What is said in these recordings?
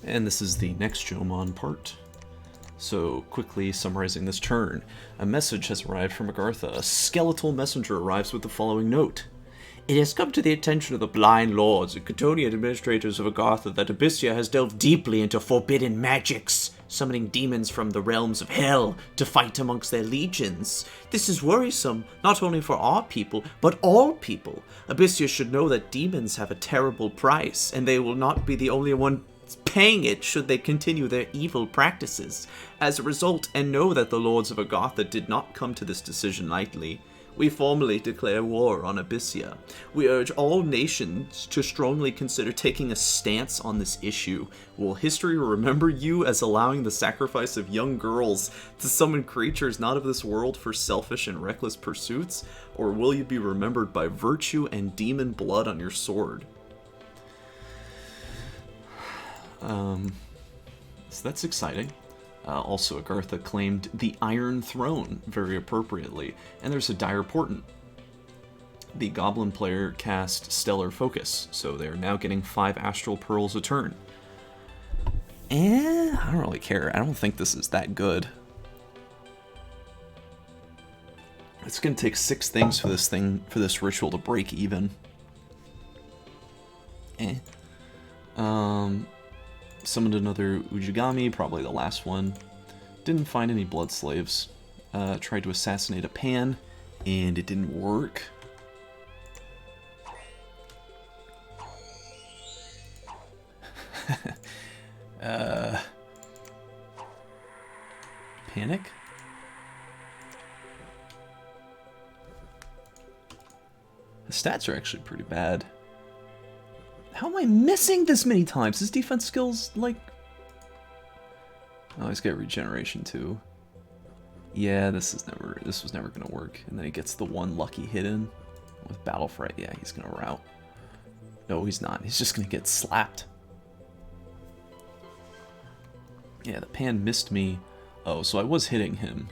And this is the next Jomon part. So, quickly summarizing this turn, a message has arrived from Agartha. A skeletal messenger arrives with the following note. It has come to the attention of the blind lords and Catonian administrators of Agartha that Abyssia has delved deeply into forbidden magics, summoning demons from the realms of hell to fight amongst their legions. This is worrisome, not only for our people, but all people. Abyssia should know that demons have a terrible price, and they will not be the only one paying it should they continue their evil practices. As a result, and know that the lords of Agartha did not come to this decision lightly, we formally declare war on Abyssia. We urge all nations to strongly consider taking a stance on this issue. Will history remember you as allowing the sacrifice of young girls to summon creatures not of this world for selfish and reckless pursuits? Or will you be remembered by virtue and demon blood on your sword? So that's exciting. Also, Agartha claimed the Iron Throne very appropriately, and there's a dire portent. The Goblin player cast Stellar Focus, so they're now getting 5 Astral Pearls a turn. I don't really care. I don't think this is that good. It's gonna take 6 things for this ritual to break even. Summoned another Ujigami, probably the last one. Didn't find any blood slaves. Tried to assassinate a pan, and it didn't work. Panic? The stats are actually pretty bad. How am I missing this many times? His defense skills, like... Oh, he's got regeneration too. Yeah, this was never gonna work. And then he gets the one lucky hit in with Battle Fright. Yeah, he's gonna rout. No, he's not. He's just gonna get slapped. Yeah, the pan missed me. Oh, so I was hitting him.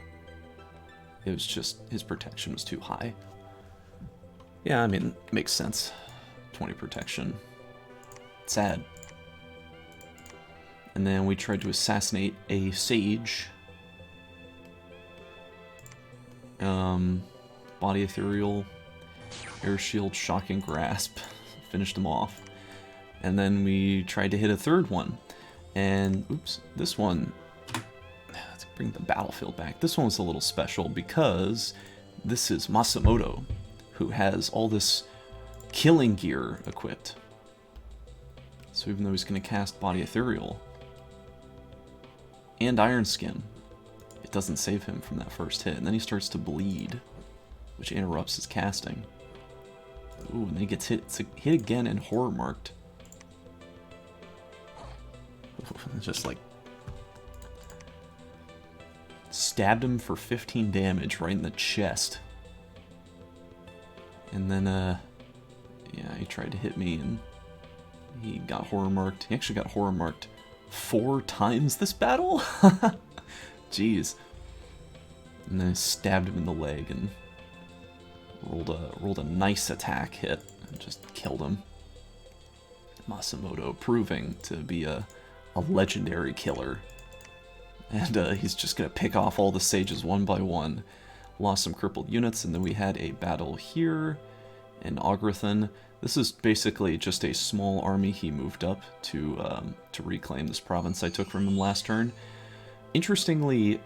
It was just his protection was too high. Yeah, I mean, it makes sense. 20 protection. Sad. And then we tried to assassinate a sage. Body Ethereal, Air Shield, Shocking Grasp. Finished him off. And then we tried to hit a third one. And, oops, this one... Let's bring the battlefield back. This one was a little special because this is Masamoto, who has all this killing gear equipped. So even though he's going to cast Body Ethereal and Iron Skin, it doesn't save him from that first hit. And then he starts to bleed, which interrupts his casting. Ooh, and then he gets hit. It's hit again and horror marked. Just like stabbed him for 15 damage right in the chest. And then, yeah, he tried to hit me and he got horror marked. He actually got horror marked 4 times this battle? Jeez. And then I stabbed him in the leg and rolled a nice attack hit and just killed him. Masamoto proving to be a legendary killer. And he's just going to pick off all the sages one by one. Lost some crippled units, and then we had a battle here in Ogrethan. This is basically just a small army he moved up to reclaim this province I took from him last turn. Interestingly,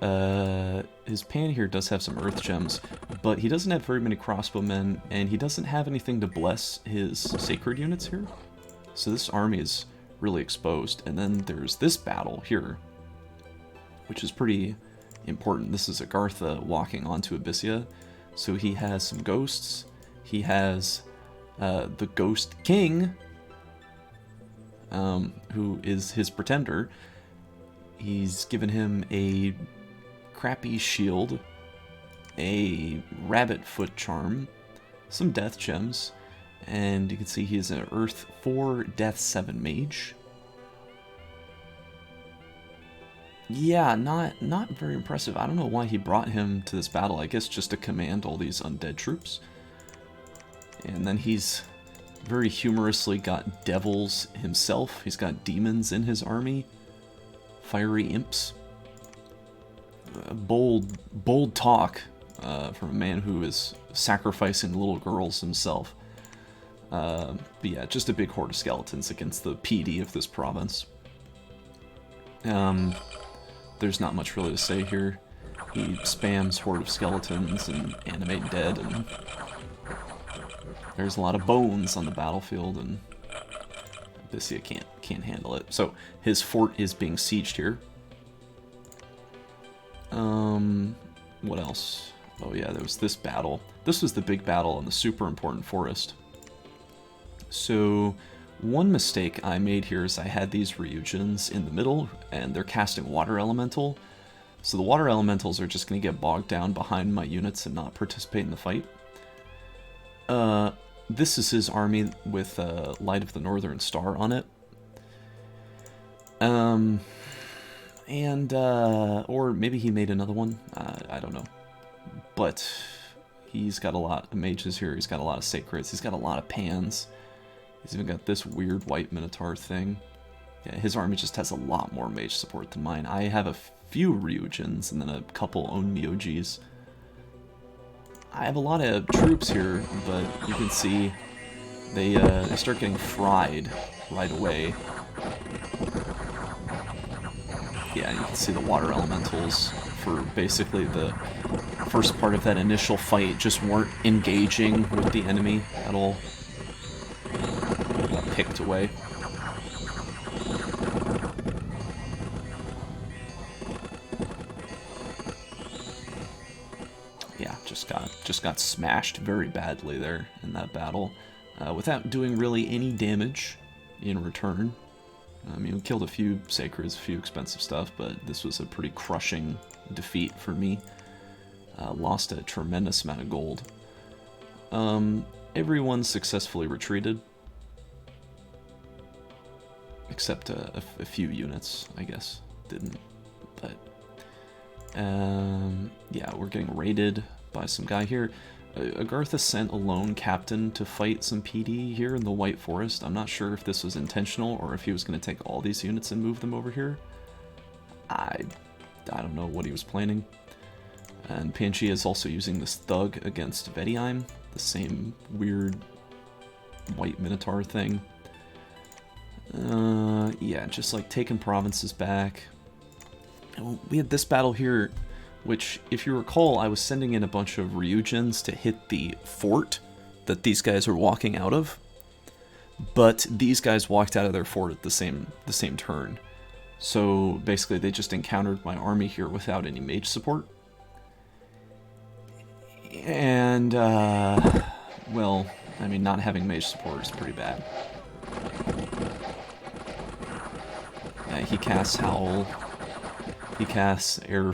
his pan here does have some earth gems, but he doesn't have very many crossbowmen, and he doesn't have anything to bless his sacred units here. So this army is really exposed. And then there's this battle here, which is pretty important. This is Agartha walking onto Abyssia. So he has some ghosts. He has the Ghost King, who is his pretender. He's given him a crappy shield, a rabbit foot charm, some death gems, and you can see he is an Earth 4, Death 7 mage. Yeah, not very impressive. I don't know why he brought him to this battle. I guess just to command all these undead troops. And then he's very humorously got devils himself. He's got demons in his army. Fiery imps. Bold talk from a man who is sacrificing little girls himself. But yeah, just a big horde of skeletons against the PD of this province. There's not much really to say here. He spams horde of skeletons and animate dead, and there's a lot of bones on the battlefield, and Abyssia can't handle it. So his fort is being sieged here. What else? Oh yeah, there was this battle. This was the big battle in the super important forest. So one mistake I made here is I had these Ryujins in the middle, and they're casting water elemental. So the water elementals are just going to get bogged down behind my units and not participate in the fight. This is his army with Light of the Northern Star on it. Or maybe he made another one. I don't know. But he's got a lot of mages here. He's got a lot of sacreds. He's got a lot of pans. He's even got this weird white minotaur thing. Yeah, his army just has a lot more mage support than mine. I have a few Ryujins and then a couple own Myojis. I have a lot of troops here, but you can see they start getting fried right away. Yeah, you can see the water elementals for basically the first part of that initial fight just weren't engaging with the enemy at all. Got picked away. Yeah, just got smashed very badly there in that battle, without doing really any damage in return. I mean, we killed a few sacreds, a few expensive stuff, but this was a pretty crushing defeat for me. Lost a tremendous amount of gold. Everyone successfully retreated, except a few units, I guess, didn't. But yeah, we're getting raided by some guy here. Agartha sent a lone captain to fight some PD here in the White Forest. I'm not sure if this was intentional or if he was going to take all these units and move them over here. I don't know what he was planning. And Pangaea is also using this thug against Vediheim, the same weird white minotaur thing. Yeah, just like taking provinces back. And we had this battle here, which, if you recall, I was sending in a bunch of Ryujins to hit the fort that these guys are walking out of. But these guys walked out of their fort at the same turn. So basically they just encountered my army here without any mage support. And, well, I mean, not having mage support is pretty bad. Yeah, he casts Howl. He casts Air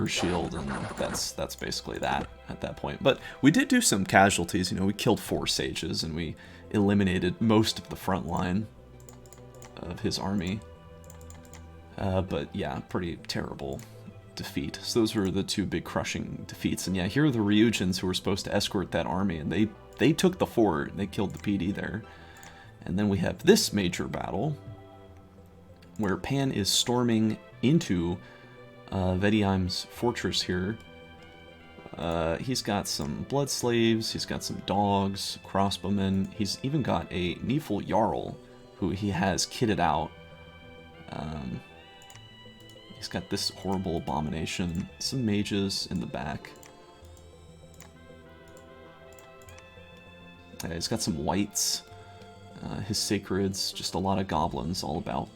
Shield, and that's basically that at that point. But we did do some casualties. You know, we killed 4 sages, and we eliminated most of the front line of his army. But yeah, pretty terrible defeat. So those were the 2 big crushing defeats. And yeah, here are the Ryujins who were supposed to escort that army, and they took the fort. They killed the PD there. And then we have this major battle, where Pan is storming into Vediheim's fortress here. He's got some blood slaves, he's got some dogs, crossbowmen, he's even got a Nifl Jarl who he has kitted out. He's got this horrible abomination, some mages in the back. He's got some whites, his sacreds, just a lot of goblins all about.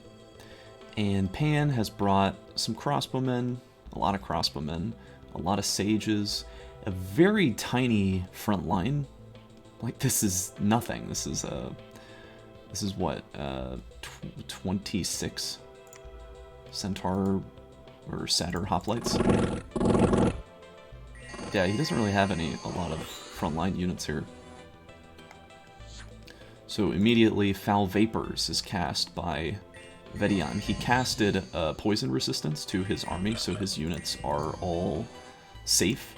And Pan has brought some crossbowmen, a lot of sages, a very tiny front line. Like, this is nothing. This is what, 26 Centaur or Satyr hoplites. Yeah, he doesn't really have a lot of frontline units here. So immediately Foul Vapors is cast by Vediheim. He casted poison resistance to his army, so his units are all safe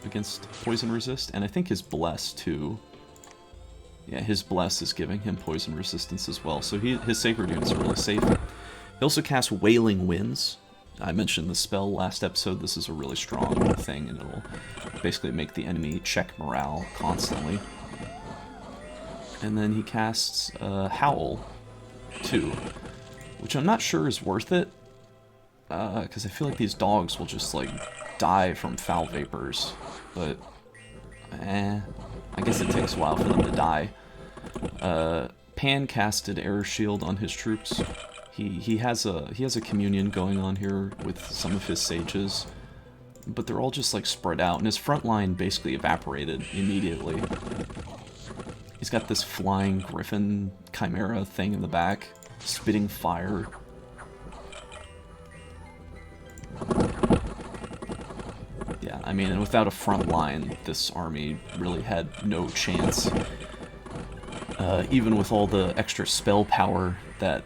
against poison resist, and I think his Bless too. Yeah, his Bless is giving him poison resistance as well, so his Sacred units are really safe. He also casts Wailing Winds. I mentioned the spell last episode. This is a really strong thing, and it'll basically make the enemy check morale constantly. And then he casts Howl, too, which I'm not sure is worth it, because I feel like these dogs will just, like, die from foul vapors, but, I guess it takes a while for them to die. Pan casted Air Shield on his troops. He has a communion going on here with some of his sages, but they're all just, like, spread out, and his front line basically evaporated immediately. He's got this flying griffin chimera thing in the back, spitting fire. Yeah, I mean, and without a front line, this army really had no chance. Even with all the extra spell power that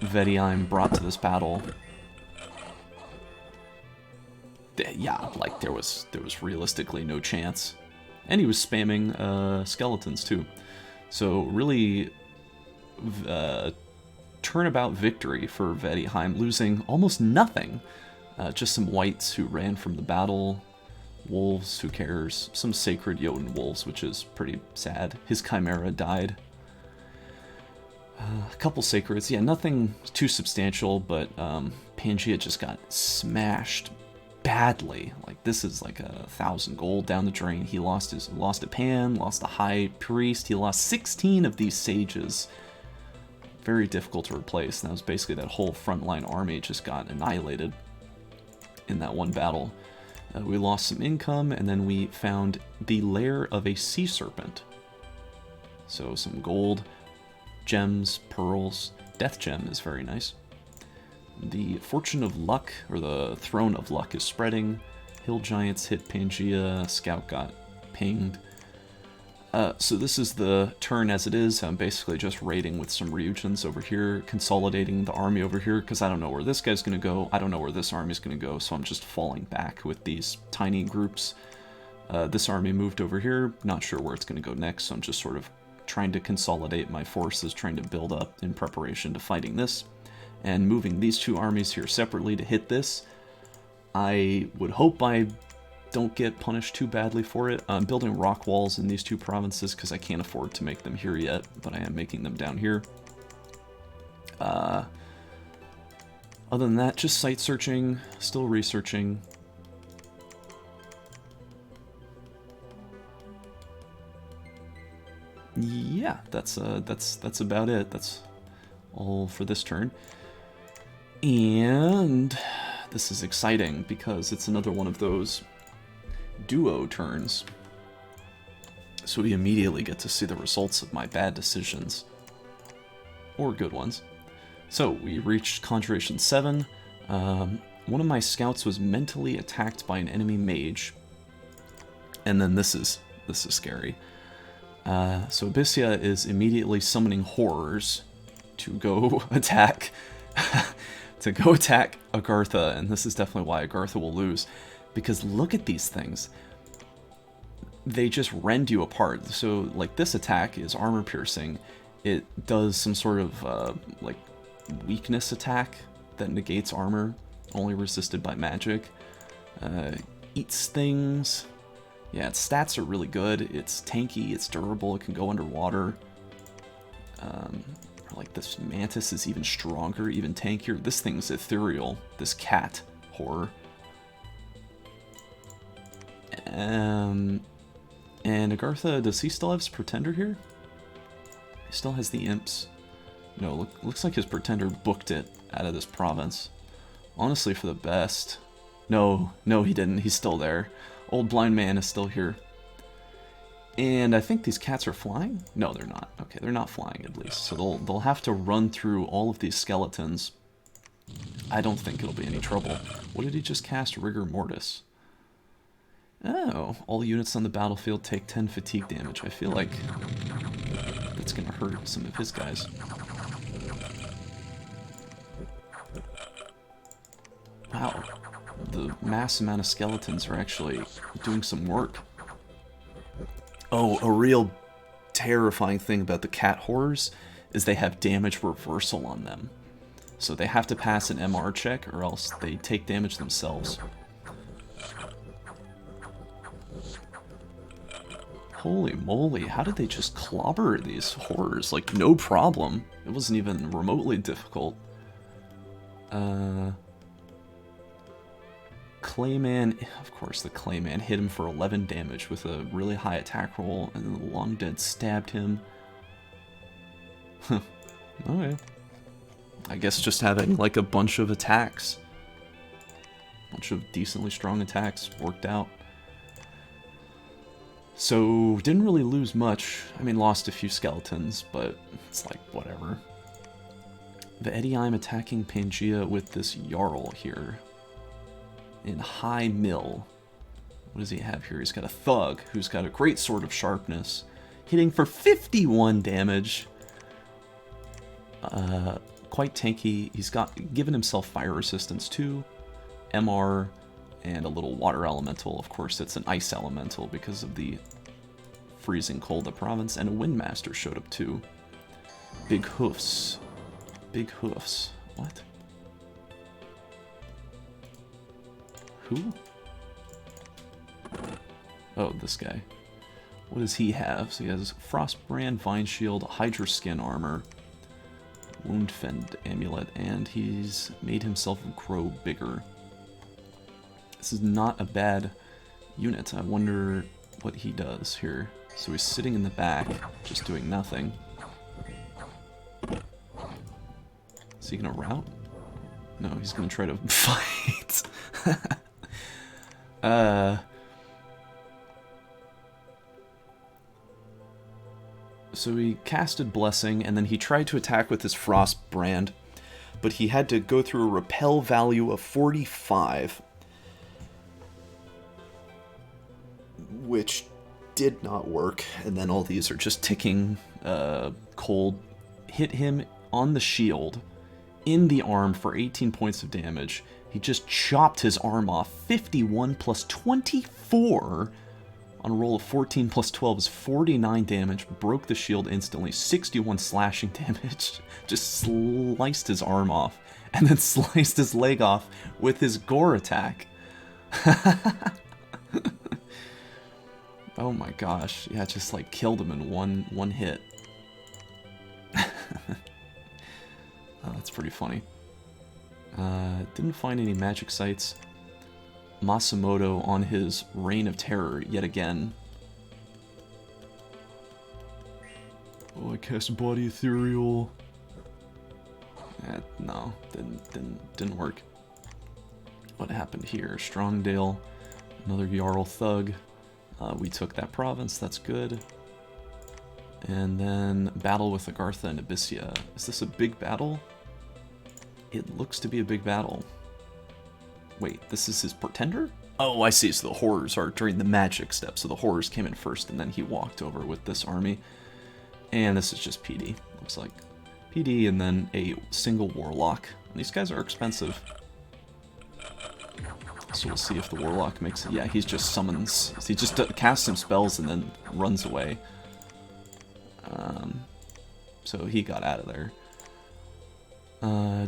Vediheim brought to this battle, yeah, like, there was realistically no chance. And he was spamming skeletons, too. So, really, turnabout victory for Vediheim, losing almost nothing. Just some wights who ran from the battle, wolves, who cares, some sacred Jotun wolves, which is pretty sad. His chimera died. A couple sacreds, yeah, nothing too substantial, but Pangea just got smashed badly. Like, this is like 1,000 gold down the drain. He lost a Pan, lost a High Priest, he lost 16 of these sages. Very difficult to replace, and that was basically that whole frontline army just got annihilated in that one battle. We lost some income, and then we found the lair of a sea serpent. So some gold, gems, pearls. Death gem is very nice. The Fortune of Luck, or the Throne of Luck, is spreading. Hill Giants hit Pangea, Scout got pinged. So this is the turn as it is. I'm basically just raiding with some Ryujins over here, consolidating the army over here, because I don't know where this guy's going to go, I don't know where this army's going to go, so I'm just falling back with these tiny groups. This army moved over here, not sure where it's going to go next, so I'm just sort of trying to consolidate my forces, trying to build up in preparation to fighting this, and moving these two armies here separately to hit this. I would hope I don't get punished too badly for it. I'm building rock walls in these two provinces because I can't afford to make them here yet, but I am making them down here. Other than that, just site searching, still researching. Yeah, that's about it. That's all for this turn. And this is exciting because it's another one of those duo turns. So we immediately get to see the results of my bad decisions. Or good ones. So we reached Conjuration 7. One of my scouts was mentally attacked by an enemy mage. And then this is scary. So Abyssia is immediately summoning horrors to go attack Agartha, and this is definitely why Agartha will lose, because look at these things. They just rend you apart. So, like, this attack is armor piercing. It does some sort of, like, weakness attack that negates armor, only resisted by magic. Eats things. Yeah, its stats are really good. It's tanky, it's durable, it can go underwater. Like, this mantis is even stronger, even tankier. This thing's ethereal, this cat horror. And Agartha, does he still have his Pretender here? He still has the imps. No, looks like his Pretender booked it out of this province. Honestly, for the best. No, he didn't. He's still there. Old blind man is still here. And I think these cats are flying? No, they're not. Okay, they're not flying at least. So they'll have to run through all of these skeletons. I don't think it'll be any trouble. What did he just cast? Rigor Mortis. Oh, all units on the battlefield take 10 fatigue damage. I feel like that's going to hurt some of his guys. Wow. The mass amount of skeletons are actually doing some work. Oh, a real terrifying thing about the cat horrors is they have damage reversal on them. So they have to pass an MR check or else they take damage themselves. Holy moly, how did they just clobber these horrors? Like, no problem. It wasn't even remotely difficult. Clayman, of course the Clayman hit him for 11 damage with a really high attack roll, and then the Long Dead stabbed him. Okay. I guess just having like a bunch of attacks, a bunch of decently strong attacks worked out. So, didn't really lose much. I mean, lost a few skeletons, but it's like, whatever. The Eddie, I'm attacking Pangea with this Jarl here. In high mill. What does he have here? He's got a Thug, who's got a great sword of sharpness. Hitting for 51 damage. Quite tanky. He's given himself fire resistance too. MR. And a little water elemental. Of course, it's an ice elemental because of the freezing cold of the province. And a Windmaster showed up too. Big hoofs. Big hoofs. What? Who? Oh, this guy. What does he have? So he has Frostbrand, Vine Shield, Hydra Skin Armor, Woundfend Amulet, and he's made himself grow bigger. This is not a bad unit. I wonder what he does here. So he's sitting in the back, just doing nothing. Is he gonna rout? No, he's gonna try to fight. So he casted Blessing, and then he tried to attack with his Frost Brand, but he had to go through a repel value of 45. Which did not work, and then all these are just ticking cold. Hit him on the shield, in the arm for 18 points of damage. He just chopped his arm off. 51 plus 24 on a roll of 14 plus 12 is 49 damage. Broke the shield instantly. 61 slashing damage. Just sliced his arm off, and then sliced his leg off with his gore attack. Oh my gosh, yeah, just like killed him in one hit. Oh, that's pretty funny. Didn't find any magic sites. Masamoto on his Reign of Terror yet again. Oh, I cast Body Ethereal. No, didn't work. What happened here? Strongdale, another Jarl Thug. We took that province, that's good. And then battle with Agartha and Abyssia. Is this a big battle? It looks to be a big battle. Wait, this is his Pretender? Oh, I see, so the horrors are during the magic step, so the horrors came in first, and then he walked over with this army. And this is just PD, looks like. PD and then a single Warlock. And these guys are expensive. So we'll see if the Warlock makes it. Yeah, he just summons. He just casts some spells and then runs away. So he got out of there.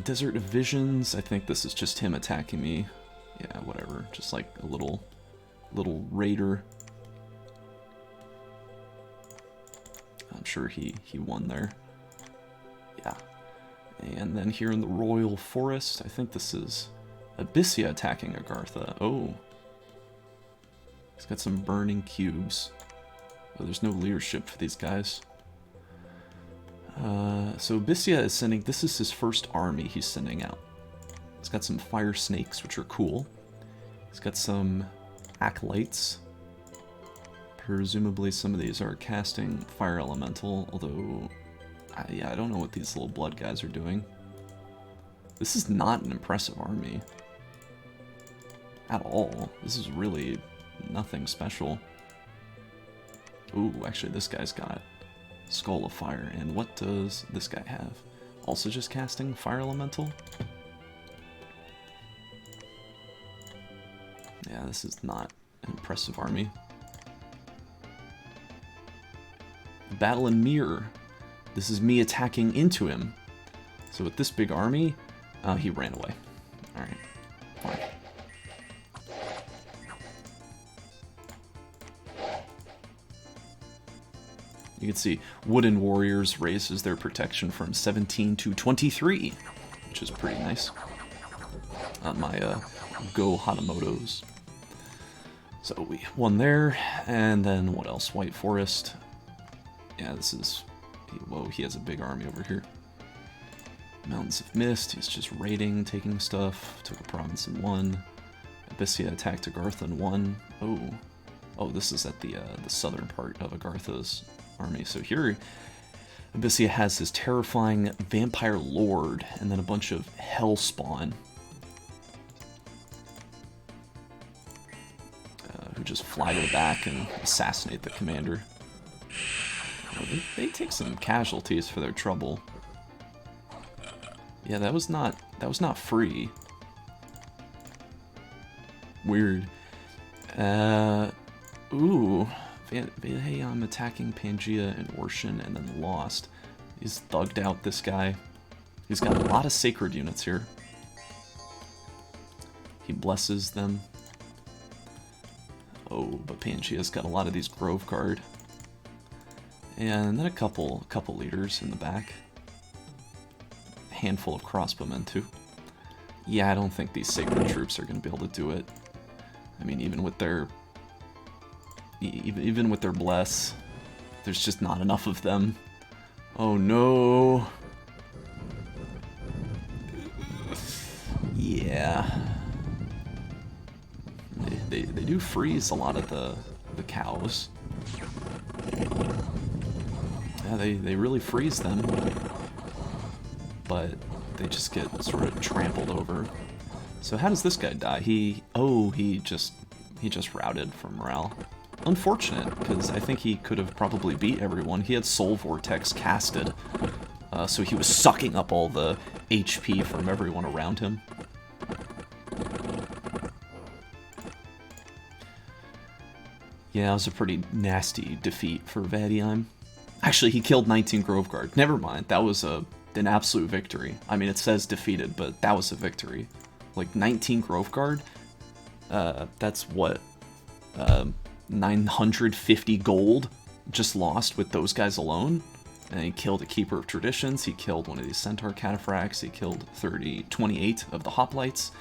Desert of Visions. I think this is just him attacking me. Yeah, whatever. Just like a little raider. I'm sure he won there. Yeah. And then here in the Royal Forest, I think this is Abyssia attacking Agartha. Oh. He's got some burning cubes. Oh, there's no leadership for these guys. So Abyssia is sending... This is his first army he's sending out. He's got some fire snakes, which are cool. He's got some acolytes. Presumably some of these are casting fire elemental, although... yeah, I don't know what these little blood guys are doing. This is not an impressive army. At all. This is really nothing special. Ooh, actually this guy's got Skull of Fire. And what does this guy have? Also just casting fire elemental? Yeah, this is not an impressive army. battle in Mir. This is me attacking into him. So with this big army, he ran away. Alright, fine. You can see Wooden Warriors raises their protection from 17 to 23, which is pretty nice on my Go Hatamotos. So we won there, and then what else? White Forest. Yeah, this is... Whoa, he has a big army over here. Mountains of Mist, he's just raiding, taking stuff. Took a province and won. Abyssia attacked Agartha and won. Oh, this is at the southern part of Agartha's army. So here, Abyssia has his terrifying Vampire Lord, and then a bunch of Hellspawn. Who just fly to the back and assassinate the commander. They take some casualties for their trouble. Yeah, that was not free. Weird. Ooh. Hey, I'm attacking Pangea and Orshan and then lost. He's thugged out this guy. He's got a lot of sacred units here. He blesses them. Oh, but Pangea's got a lot of these Grove Guard. And then a couple leaders in the back. A handful of crossbowmen too. Yeah, I don't think these sacred troops are going to be able to do it. I mean, even with their bless, there's just not enough of them. Oh no. Yeah. They do freeze a lot of the cows. Yeah, they really freeze them. But they just get sort of trampled over. So how does this guy die? He just routed for morale. Unfortunate, because I think he could have probably beat everyone. He had Soul Vortex casted, so he was sucking up all the HP from everyone around him. Yeah, it was a pretty nasty defeat for Vadiheim. Actually, he killed 19 Grove Guard. Never mind, that was an absolute victory. I mean, it says defeated, but that was a victory. Like, 19 Grove Guard? That's what? 950 gold just lost with those guys alone? And he killed a Keeper of Traditions, he killed one of these Centaur Cataphracts, he killed 28 of the Hoplites.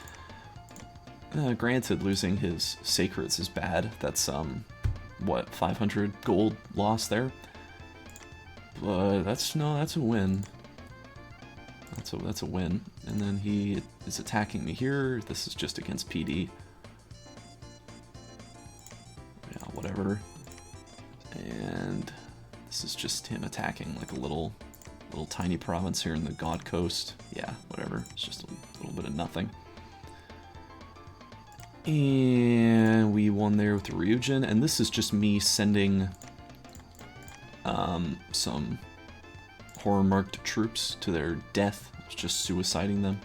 Granted, losing his Sacreds is bad. That's, what, 500 gold loss there? But that's a win. That's a win. And then he is attacking me here. This is just against PD. Yeah, whatever. And this is just him attacking like a little tiny province here in the God Coast. Yeah, whatever. It's just a little bit of nothing. And we won there with the Ryujin, and this is just me sending some horror-marked troops to their death. It's just suiciding them.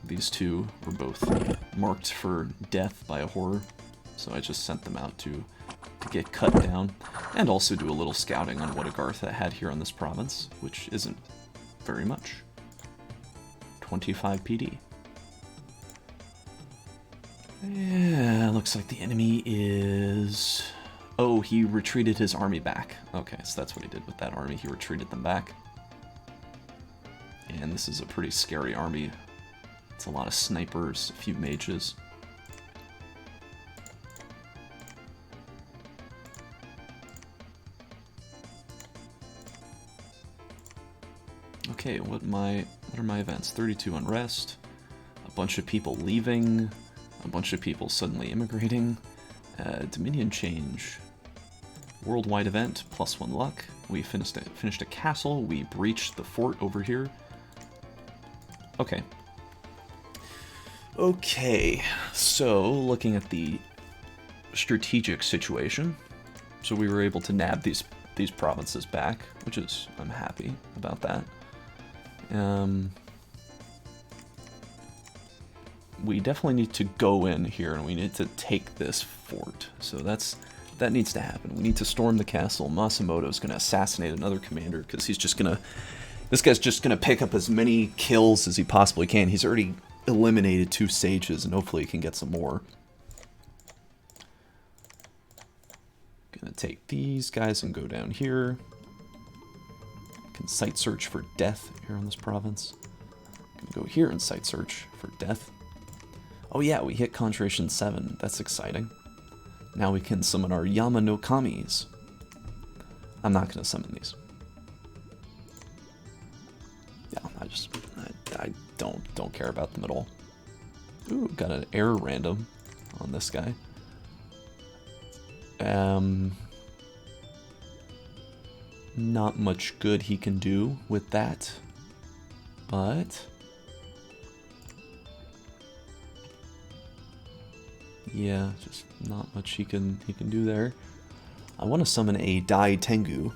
These two were both marked for death by a horror, so I just sent them out to get cut down, and also do a little scouting on what Agartha had here on this province, which isn't very much. 25 PD. Yeah, looks like the enemy is... Oh, he retreated his army back. Okay, so that's what he did with that army. He retreated them back. And this is a pretty scary army. It's a lot of snipers, a few mages. Okay, what are my events? 32 unrest, a bunch of people leaving, a bunch of people suddenly immigrating, Dominion change, worldwide event, +1 luck. We finished a castle. We breached the fort over here. Okay. Okay, so looking at the strategic situation, so we were able to nab these provinces back, which is, I'm happy about that. We definitely need to go in here and we need to take this fort. So that's That needs to happen. We need to storm the castle. Masamoto's gonna assassinate another commander because he's just gonna... This guy's just gonna pick up as many kills as he possibly can. He's already eliminated 2 sages, and hopefully he can get some more. Gonna take these guys and go down here. Can site search for death here in this province. Gonna go here and site search for death. Oh yeah, we hit Conjuration 7. That's exciting. Now we can summon our Yama no Kamis. I'm not gonna summon these. Yeah, I don't care about them at all. Ooh, got an error random on this guy. Not much good he can do with that, but yeah, just not much he can do there. I want to summon a Dai Tengu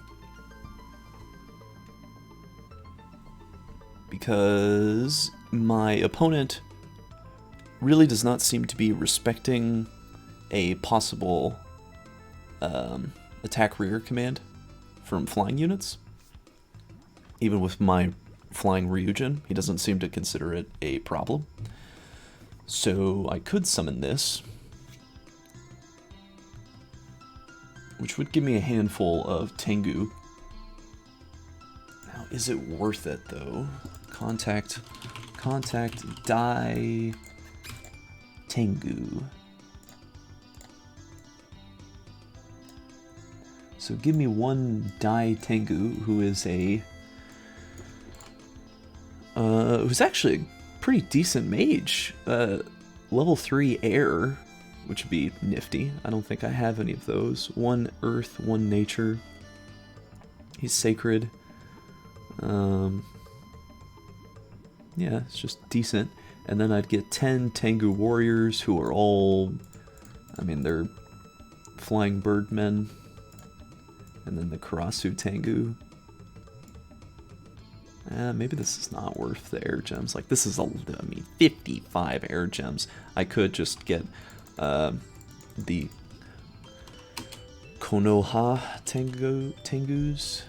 because my opponent really does not seem to be respecting a possible attack rear command from flying units. Even with my flying Ryujin, he doesn't seem to consider it a problem. So I could summon this, which would give me a handful of Tengu. Now, is it worth it though? Contact Dai Tengu. So give me one Dai Tengu who is a who's actually a pretty decent mage. Level 3 air, which would be nifty. I don't think I have any of those. 1 earth, 1 nature. He's sacred. Yeah, it's just decent. And then I'd get 10 Tengu warriors who are all, I mean, they're flying birdmen. And then the Karasu Tengu. Maybe this is not worth the air gems. Like, this is I mean, 55 air gems. I could just get the Konoha Tengus,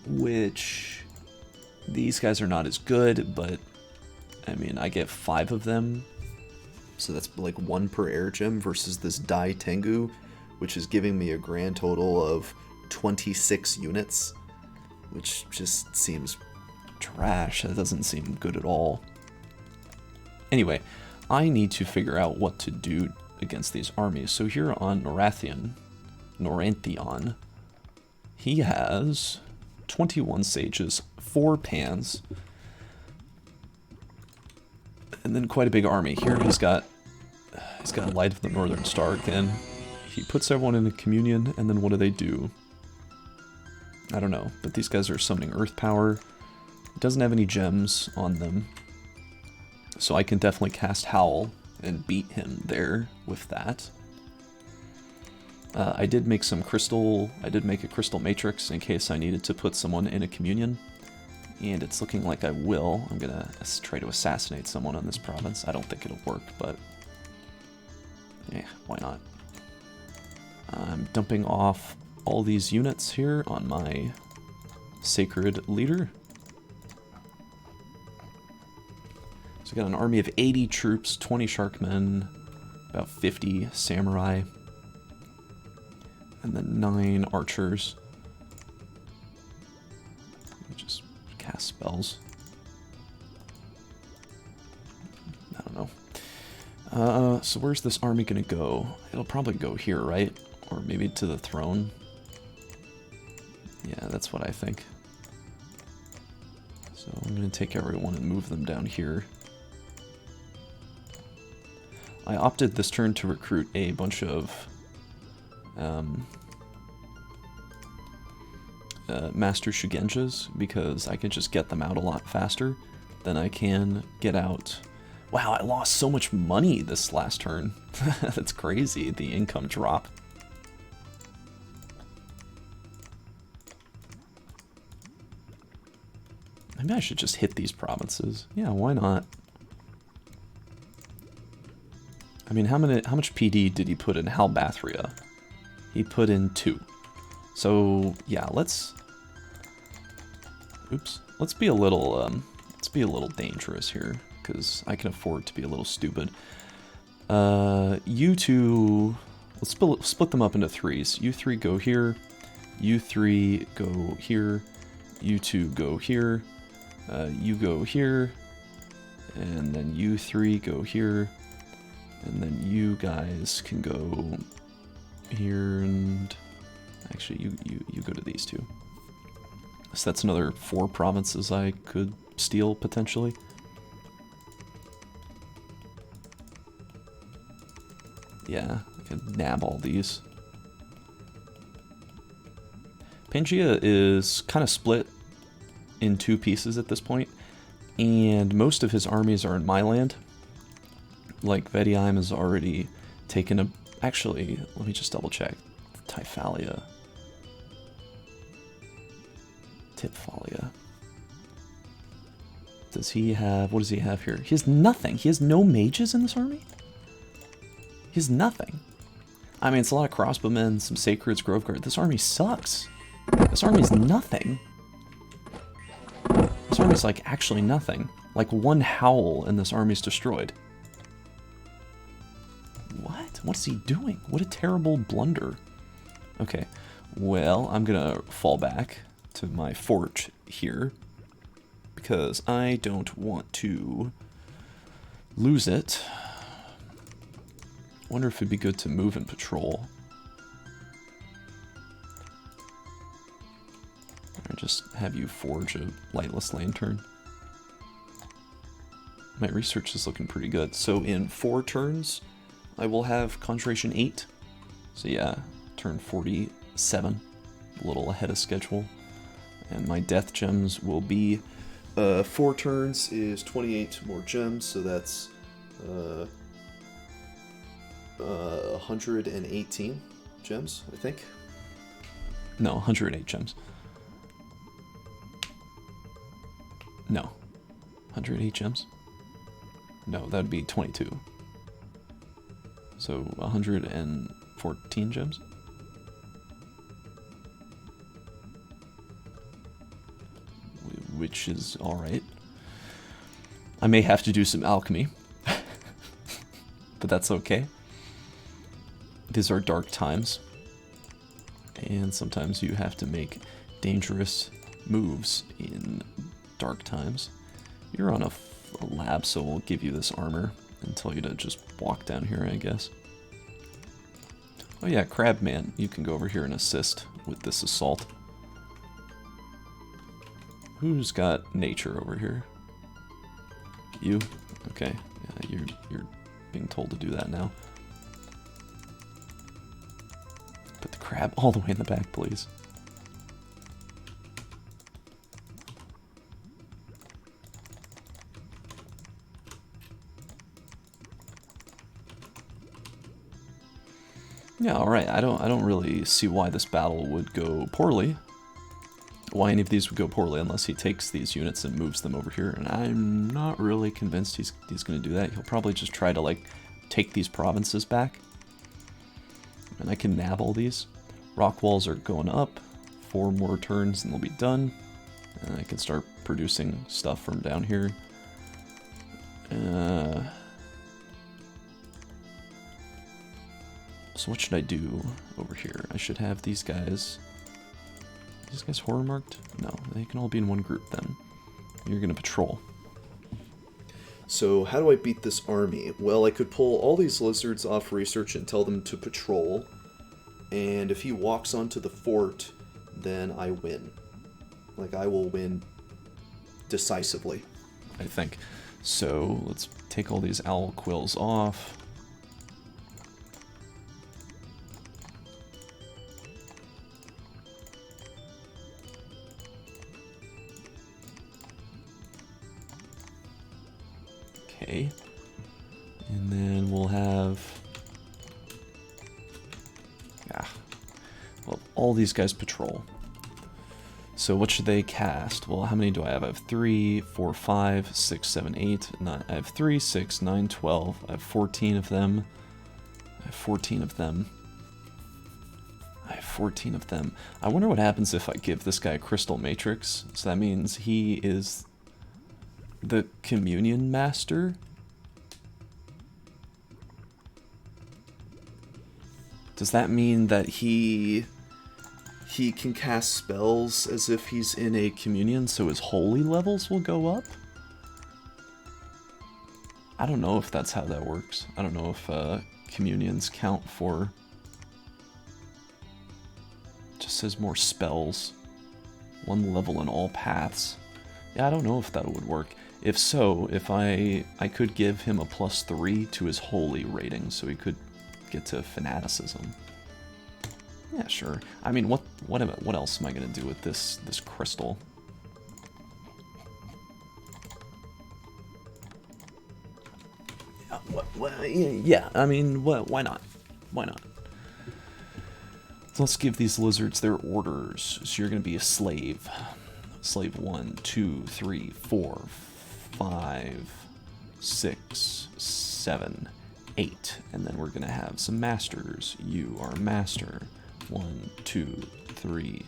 which these guys are not as good, but I mean, I get 5 of them. So that's like 1 per air gem versus this Dai Tengu, which is giving me a grand total of 26 units, which just seems trash. That doesn't seem good at all. Anyway, I need to figure out what to do against these armies. So here on Norathion, he has 21 sages, 4 pans, and then quite a big army. Here he's got Light of the Northern Star again. He puts everyone in a communion, and then what do? I don't know, but these guys are summoning Earth Power. It doesn't have any gems on them, so I can definitely cast Howl and beat him there with that. I did make a crystal matrix in case I needed to put someone in a communion. And it's looking like I will. I'm gonna try to assassinate someone on this province. I don't think it'll work, but yeah, why not? I'm dumping off all these units here on my sacred leader. So I got an army of 80 troops, 20 sharkmen, about 50 samurai, and then 9 archers. Just cast spells. I don't know. So where's this army gonna go? It'll probably go here, right? Or maybe to the throne. Yeah, that's what I think. So I'm gonna take everyone and move them down here. I opted this turn to recruit a bunch of Master Shugenjas because I can just get them out a lot faster than I can get out. Wow, I lost so much money this last turn. That's crazy, the income drop. Maybe I should just hit these provinces. Yeah, why not? I mean, how much PD did he put in Halbathria? He put in 2. So yeah, let's be a little dangerous here, because I can afford to be a little stupid. You two, let's split them up into 3s. You 3 go here, you 3 go here, you 2 go here, you go here, and then you 3 go here, and then you guys can go here, and actually you go to these 2. So that's another 4 provinces I could steal, potentially. Yeah, I could nab all these. Pangaea is kind of split in 2 pieces at this point, and most of his armies are in my land. Like, Vediheim has already taken a... Actually, let me just double check. Typhalia. Tiphalia. Does he have... What does he have here? He has nothing. He has no mages in this army? He has nothing. I mean, it's a lot of crossbowmen, some Sacreds, Grove Guard. This army sucks. This army's nothing. This army's like actually nothing. Like 1 howl and this army's destroyed. What? What's he doing? What a terrible blunder. Okay, well, I'm gonna fall back to my fort here, because I don't want to lose it. Wonder if it'd be good to move and patrol. Or just have you forge a lightless lantern. My research is looking pretty good. So in 4 turns, I will have Conjuration 8. So yeah, turn 47, a little ahead of schedule. And my death gems will be 4 turns is 28 more gems, so that's 118 gems, I think. No, 108 gems. No. 108 gems? No, that'd be 22. So 114 gems? Which is alright. I may have to do some alchemy. But that's okay. These are dark times. And sometimes you have to make dangerous moves in dark times. You're on a lab, so we'll give you this armor and tell you to just walk down here, I guess. Oh yeah, Crabman, you can go over here and assist with this assault. Who's got nature over here? You? Okay, yeah, you're being told to do that now. Put the crab all the way in the back, please. Yeah, alright, I don't really see why this battle would go poorly. Why any of these would go poorly unless he takes these units and moves them over here, and I'm not really convinced he's going to do that. He'll probably just try to, like, take these provinces back. And I can nab all these. Rock walls are going up. 4 more turns and they'll be done. And I can start producing stuff from down here. So what should I do over here? I should have these guys... These guys horror marked? No, they can all be in one group then. You're gonna patrol. So how do I beat this army? Well, I could pull all these lizards off research and tell them to patrol. And if he walks onto the fort, then I win. Like, I will win decisively, I think. So let's take all these owl quills off. Okay, and then we'll have, well, all these guys patrol. So what should they cast? Well, how many do I have? I have 3, 4, 5, 6, 7, 8, 9. I have 3, 6, 9, 12. I have 14 of them. I have 14 of them. I have 14 of them. I wonder what happens if I give this guy a crystal matrix. So that means he is the communion master. Does that mean that he can cast spells as if he's in a communion, so his holy levels will go up? I don't know if that's how that works. I don't know if communions count for... Just says more spells. 1 level in all paths. Yeah, I don't know if that would work. If so, if I could give him a +3 to his holy rating, so he could get to fanaticism. Yeah, sure. I mean, what else am I gonna do with this crystal? Yeah, I mean, why not? Why not? So let's give these lizards their orders. So you're gonna be a slave. Slave 1, 2, 3, 4, 5, 6, 7, 8. And then we're gonna have some masters. You are master. 1, 2, 3,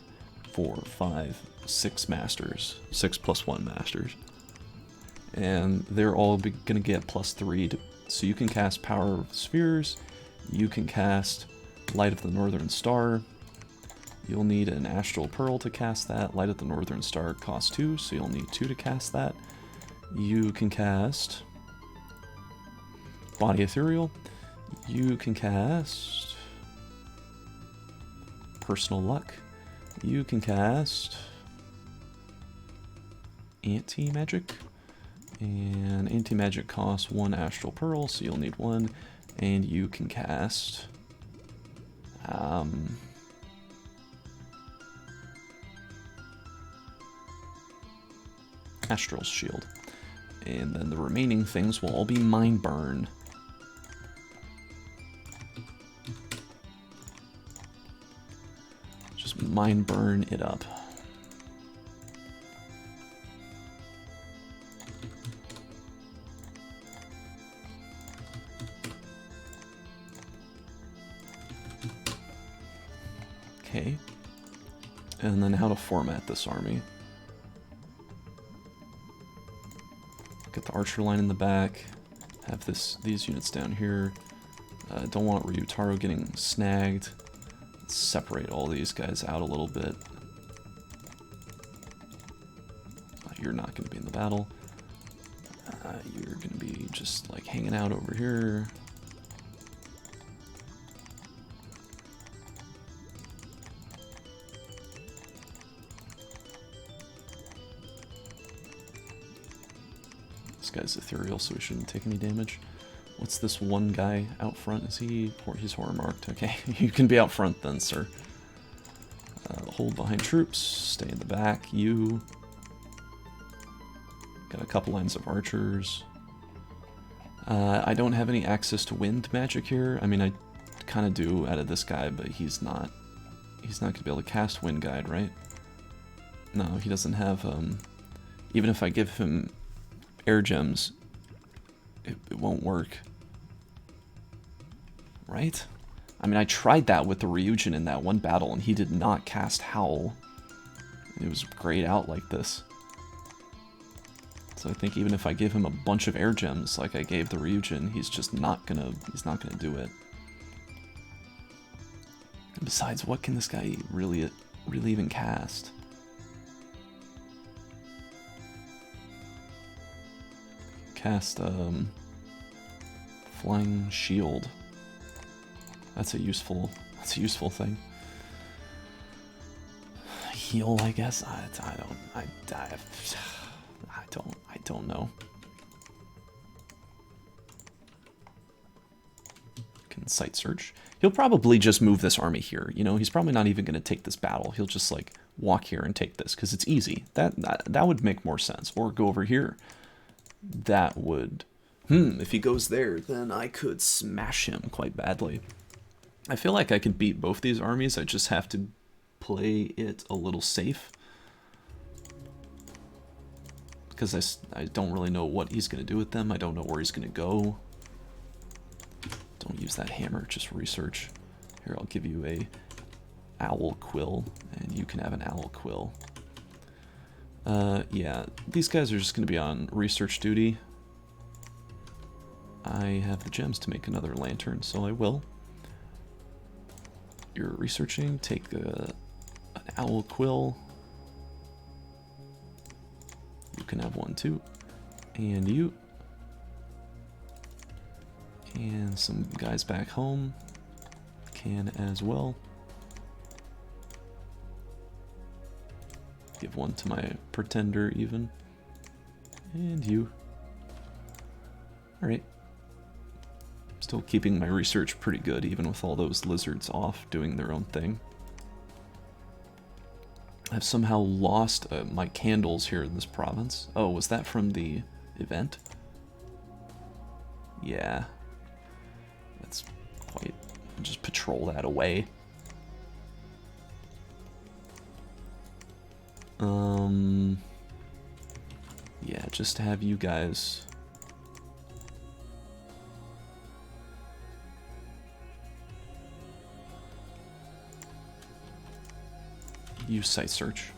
4, 5, 6 masters. 6 + 1 masters. And they're all gonna get +3 so you can cast Power of Spheres, you can cast Light of the Northern Star, you'll need an Astral Pearl to cast that. Light of the Northern Star costs 2, so you'll need 2 to cast that. You can cast Body Ethereal, you can cast Personal Luck, you can cast Anti-Magic, and Anti-Magic costs 1 Astral Pearl, so you'll need 1, and you can cast Astral Shield. And then the remaining things will all be Mind Burn. Just Mind Burn it up. Okay. And then how to format this army. Get the archer line in the back. Have these units down here. Don't want Ryutaro getting snagged. Let's separate all these guys out a little bit. You're not going to be in the battle. You're going to be just like hanging out over here. This guy's ethereal, so he shouldn't take any damage. What's this one guy out front? Is he... He's horror marked. Okay, you can be out front then, sir. Hold behind troops. Stay in the back. You... Got a couple lines of archers. I don't have any access to wind magic here. I mean, I kind of do out of this guy, but he's not going to be able to cast Wind Guide, right? No, he doesn't have... Even if I give him air gems, it won't work. Right? I mean, I tried that with the Ryujin in that one battle, and he did not cast Howl. It was grayed out like this. So I think even if I give him a bunch of air gems like I gave the Ryujin, he's just not gonna do it. And besides, what can this guy really even cast? Cast Flying Shield. That's a useful thing. Heal, I guess. I don't know. Can Site Search. He'll probably just move this army here. You know, he's probably not even going to take this battle. He'll just like walk here and take this because it's easy. That would make more sense. Or go over here. That would... if he goes there, then I could smash him quite badly. I feel like I could beat both these armies. I just have to play it a little safe. Because I don't really know what he's going to do with them. I don't know where he's going to go. Don't use that hammer, just research. Here, I'll give you a owl quill, and you can have an owl quill. Yeah, these guys are just going to be on research duty. I have the gems to make another lantern, so I will. You're researching, take an owl quill. You can have one too. And you. And some guys back home can as well. Give one to my pretender even. And you. Alright. Still keeping my research pretty good, even with all those lizards off doing their own thing. I've somehow lost my candles here in this province. Oh, was that from the event? Yeah. That's quite... just patrol that away. Yeah, just have you guys... use site search.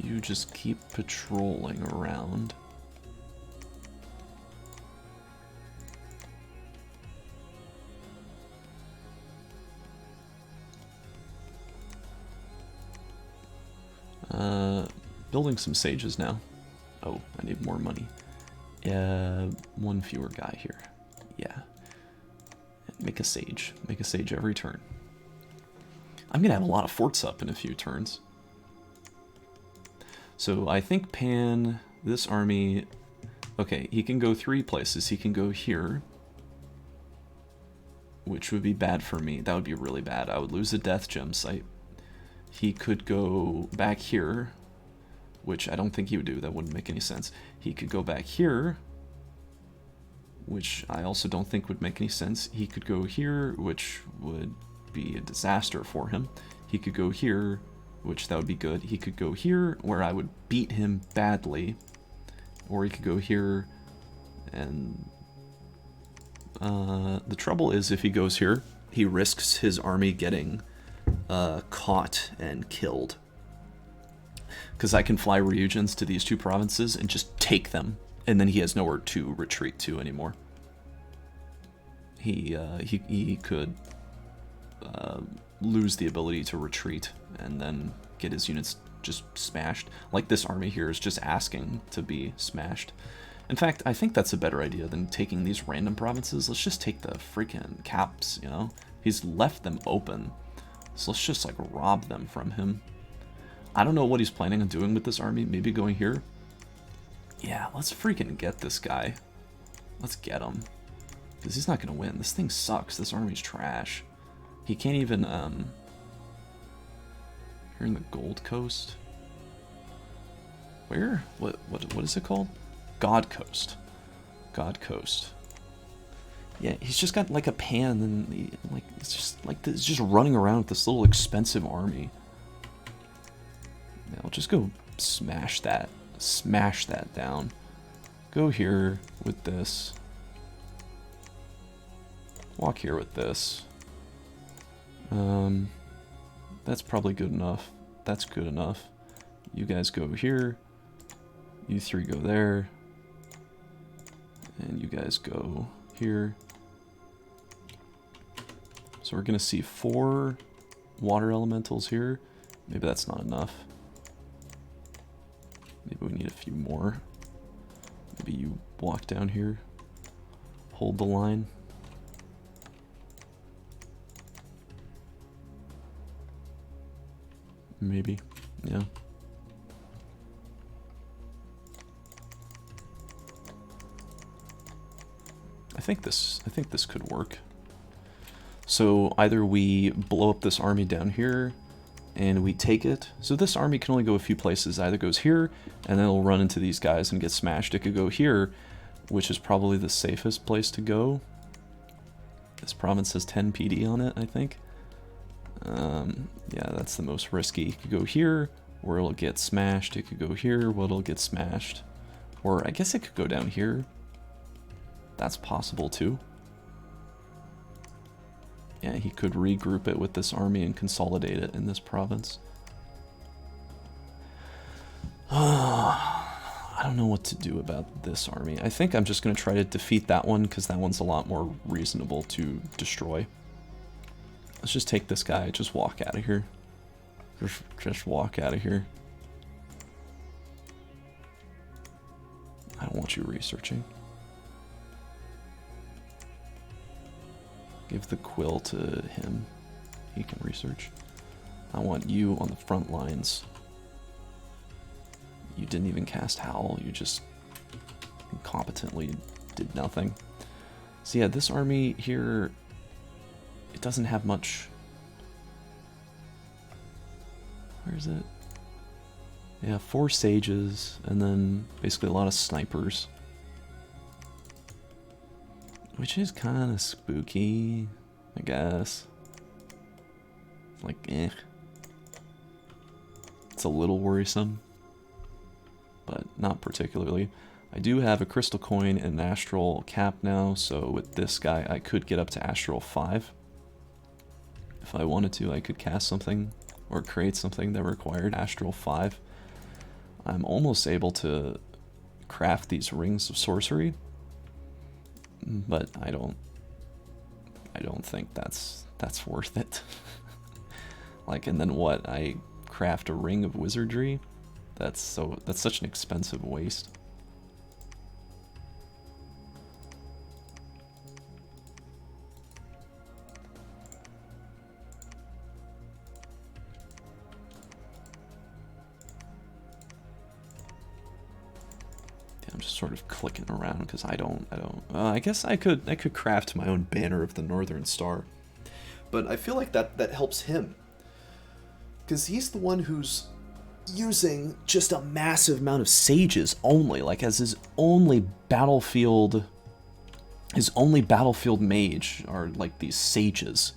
You just keep patrolling around. Building some sages now. Oh, I need more money. One fewer guy here. Yeah. Make a sage. Make a sage every turn. I'm gonna have a lot of forts up in a few turns. So I think Pan, this army, okay, he can go 3 places. He can go here, which would be bad for me. That would be really bad. I would lose a death gem site. He could go back here, which I don't think he would do. That wouldn't make any sense. He could go back here, which I also don't think would make any sense. He could go here, which would be a disaster for him. He could go here, which that would be good. He could go here, where I would beat him badly. Or he could go here, and... the trouble is, if he goes here, he risks his army getting caught and killed. Because I can fly Ryujins to these 2 provinces and just take them, and then he has nowhere to retreat to anymore. He could lose the ability to retreat and then get his units just smashed. Like this army here is just asking to be smashed. In fact, I think that's a better idea than taking these random provinces. Let's just take the freaking caps, you know? He's left them open. So let's just, like, rob them from him. I don't know what he's planning on doing with this army. Maybe going here? Yeah, let's freaking get this guy. Let's get him. Because he's not going to win. This thing sucks. This army's trash. He can't even, Here in the Gold Coast? Where? What is it called? God Coast. God Coast. Yeah, he's just got like a pan, and like it's just like this, just running around with this little expensive army. Yeah, I'll just go smash that down. Go here with this. Walk here with this. That's probably good enough. That's good enough. You guys go here. You 3 go there. And you guys go here. So we're going to see 4 water elementals here. Maybe that's not enough. Maybe we need a few more. Maybe you walk down here. Hold the line. Maybe. Yeah. I think this could work. So either we blow up this army down here and we take it. So this army can only go a few places. It either goes here and then it'll run into these guys and get smashed. It could go here, which is probably the safest place to go. This province has 10 PD on it, I think. Yeah, that's the most risky. It could go here where it'll get smashed. It could go here where it'll get smashed. Or I guess it could go down here. That's possible too. Yeah, he could regroup it with this army and consolidate it in this province. I don't know what to do about this army. I think I'm just going to try to defeat that one because that one's a lot more reasonable to destroy. Let's just take this guy, just walk out of here. Just walk out of here. I don't want you researching. Give the quill to him. He can research. I want you on the front lines. You didn't even cast Howl. You just incompetently did nothing. So yeah, this army here, it doesn't have much. Where is it? Yeah, 4 sages, and then basically a lot of snipers. Which is kind of spooky, I guess. Like, eh. It's a little worrisome, but not particularly. I do have a crystal coin and an astral cap now, so with this guy I could get up to astral 5. If I wanted to, I could cast something or create something that required astral 5. I'm almost able to craft these rings of sorcery, but I don't think that's worth it. Like, and then what? I craft a ring of wizardry? That's such an expensive waste. I'm just sort of clicking around because I guess I could craft my own banner of the Northern Star, but I feel like that helps him because he's the one who's using just a massive amount of sages only, like as his only battlefield mage are like these sages.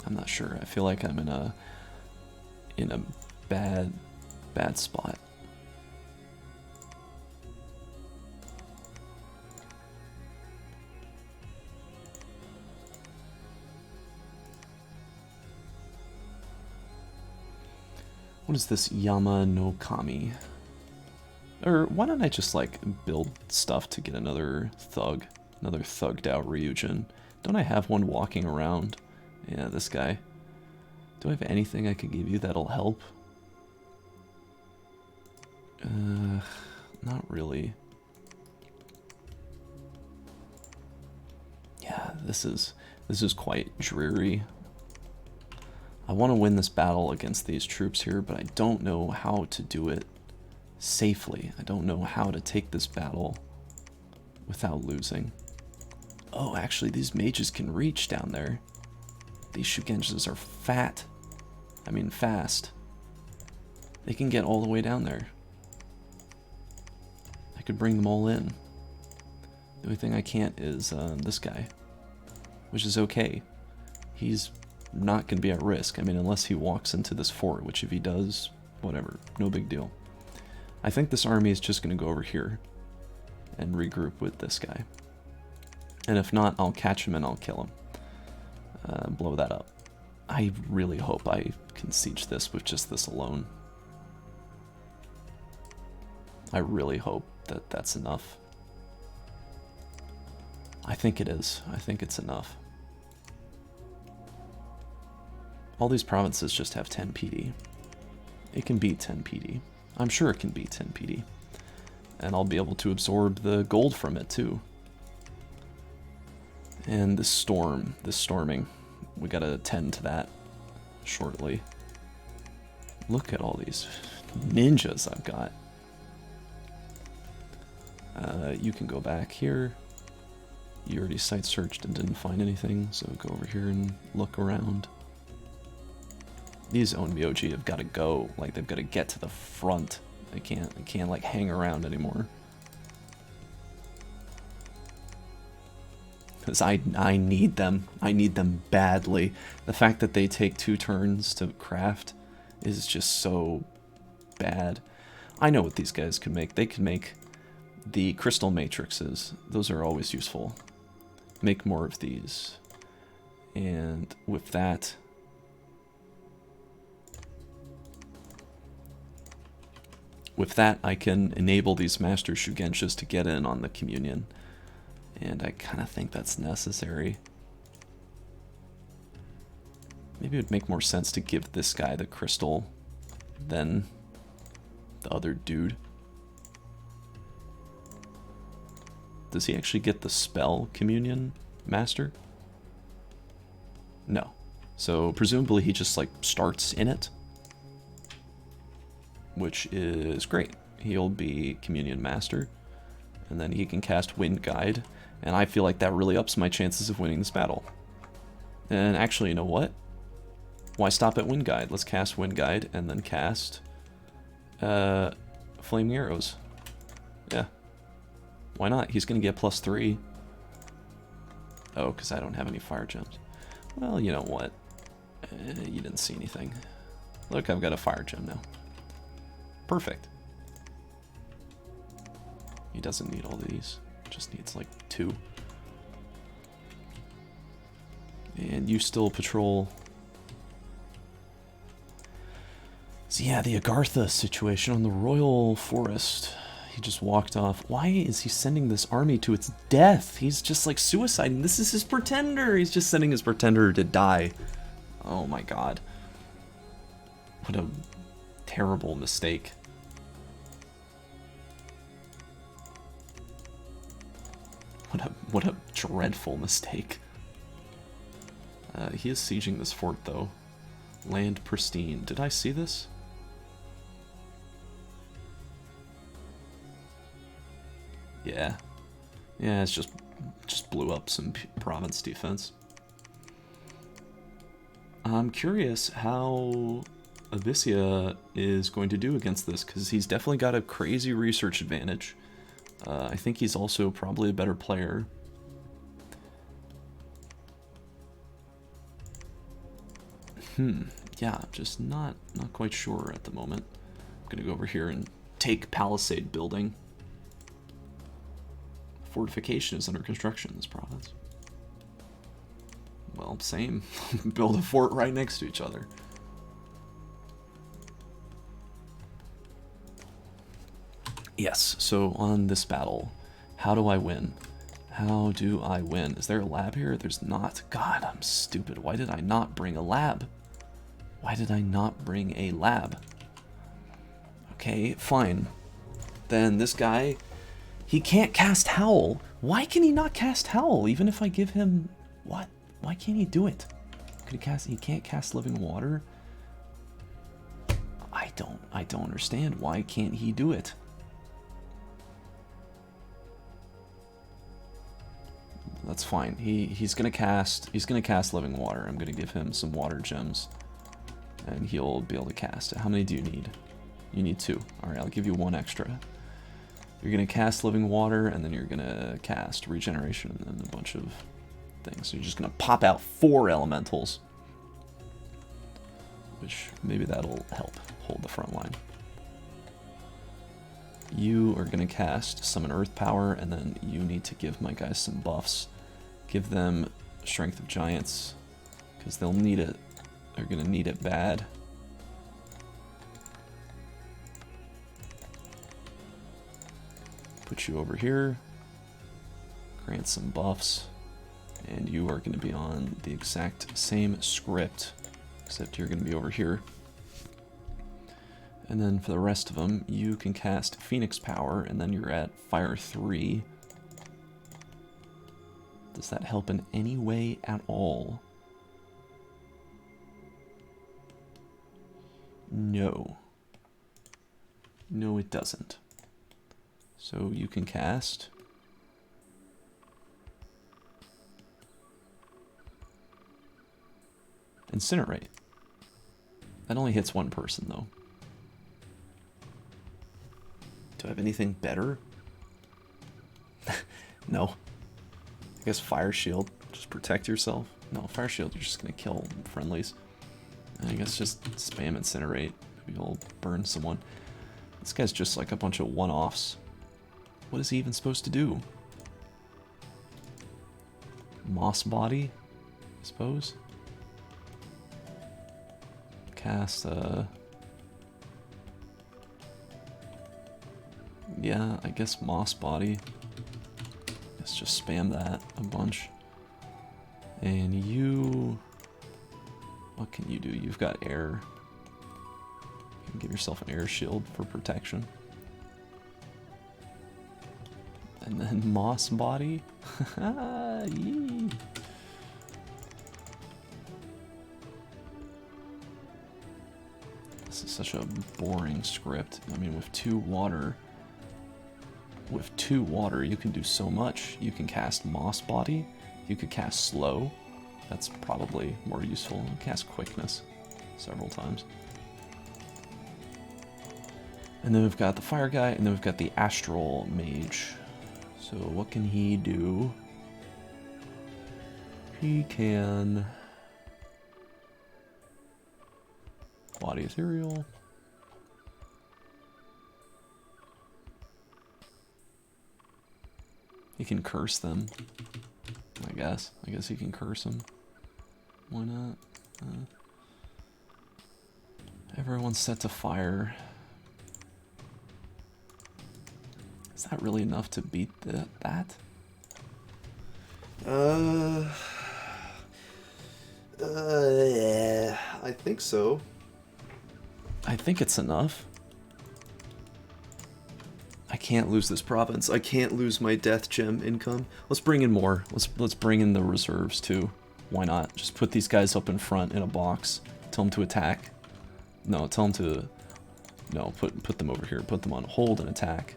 I'm not sure. I feel like I'm in a bad spot. What is this Yama no Kami? Or why don't I just like build stuff to get another thugged out Ryujin? Don't I have one walking around? Yeah, this guy. Do I have anything I could give you that'll help? Not really. Yeah, this is quite dreary. I want to win this battle against these troops here, but I don't know how to do it safely. I don't know how to take this battle without losing. Oh, actually, these mages can reach down there. These Shugenjas are fast. They can get all the way down there. I could bring them all in. The only thing I can't is this guy, which is okay. He's not going to be at risk. I mean, unless he walks into this fort, which if he does, whatever, no big deal. I think this army is just going to go over here and regroup with this guy. And if not, I'll catch him and I'll kill him. Blow that up. I really hope I can siege this with just this alone. I really hope that that's enough. I think it is. I think it's enough. All these provinces just have 10 PD. It can beat 10 PD. I'm sure it can beat 10 PD. And I'll be able to absorb the gold from it too. And this storming, we gotta attend to that shortly. Look at all these ninjas I've got. You can go back here. You already site searched and didn't find anything, so go over here and look around. These Onmyoji have got to go. Like, they've got to get to the front. They can't like hang around anymore. Because I need them. I need them badly. The fact that they take 2 turns to craft is just so bad. I know what these guys can make. They can make the crystal matrices. Those are always useful. Make more of these. And with that... With that, I can enable these Master Shugenshas to get in on the Communion. And I kind of think that's necessary. Maybe it would make more sense to give this guy the crystal than the other dude. Does he actually get the spell Communion Master? No. So presumably he just like starts in it. Which is great. He'll be Communion Master. And then he can cast Wind Guide. And I feel like that really ups my chances of winning this battle. And actually, you know what? Why stop at Wind Guide? Let's cast Wind Guide and then cast Flaming Arrows. Yeah. Why not? He's going to get +3. Oh, because I don't have any fire gems. Well, you know what? You didn't see anything. Look, I've got a fire gem now. Perfect. He doesn't need all these. Just needs like 2. And you still patrol. So yeah, the Agartha situation on the Royal Forest. He just walked off. Why is he sending this army to its death? He's just like suiciding. This is his pretender. He's just sending his pretender to die. Oh my god. What a terrible mistake. What a dreadful mistake. He is sieging this fort, though. Land pristine. Did I see this? Yeah. Yeah, it's just blew up some province defense. I'm curious how Abyssia is going to do against this, because he's definitely got a crazy research advantage. I think he's also probably a better player. Yeah, I'm just not quite sure at the moment. I'm gonna go over here and take Palisade Building. Fortification is under construction in this province. Well, same. Build a fort right next to each other. Yes, so on this battle, how do I win? How do I win? Is there a lab here? There's not. God, I'm stupid. Why did I not bring a lab? Why did I not bring a lab? Okay, fine. Then this guy, he can't cast Howl. Why can he not cast Howl? Even if I give him... What? Why can't he do it? Could he cast... He can't cast Living Water? I don't understand. Why can't he do it? That's fine. He's gonna cast Living Water. I'm gonna give him some water gems, and he'll be able to cast it. How many do you need? You need 2. All right, I'll give you 1 extra. You're gonna cast Living Water, and then you're gonna cast Regeneration, and then a bunch of things. So you're just gonna pop out 4 elementals, which maybe that'll help hold the front line. You are gonna cast Summon Earth Power, and then you need to give my guys some buffs. Give them Strength of Giants, because they'll need it. They're gonna need it bad. Put you over here. Grant some buffs. And you are gonna be on the exact same script, except you're gonna be over here. And then for the rest of them, you can cast Phoenix Power, and then you're at Fire 3. Does that help in any way at all? No. No, it doesn't. So you can cast... Incinerate. That only hits one person, though. Do I have anything better? No. I guess Fire Shield. Just protect yourself. No, Fire Shield, you're just gonna kill friendlies. And I guess just spam Incinerate. Maybe you'll burn someone. This guy's just like a bunch of one-offs. What is he even supposed to do? Moss Body, I suppose? Cast, yeah, I guess Moss Body. Let's just spam that a bunch. And you... What can you do? You've got air. You can give yourself an air shield for protection. And then Moss Body. Yee. This is such a boring script. I mean, with two water, you can do so much. You can cast Moss Body. You could cast Slow. That's probably more useful. Cast Quickness several times. And then we've got the Fire guy, and then we've got the Astral Mage. So what can he do? He can... Body Ethereal. He can curse them. I guess he can curse them. Why not? Everyone's set to fire. Is that really enough to beat that? Yeah, I think so. I think it's enough. I can't lose this province. I can't lose my death gem income. Let's bring in more. Let's bring in the reserves too. Why not? Just put these guys up in front in a box. Tell them to attack. No, tell them to... No, put them over here. Put them on hold and attack.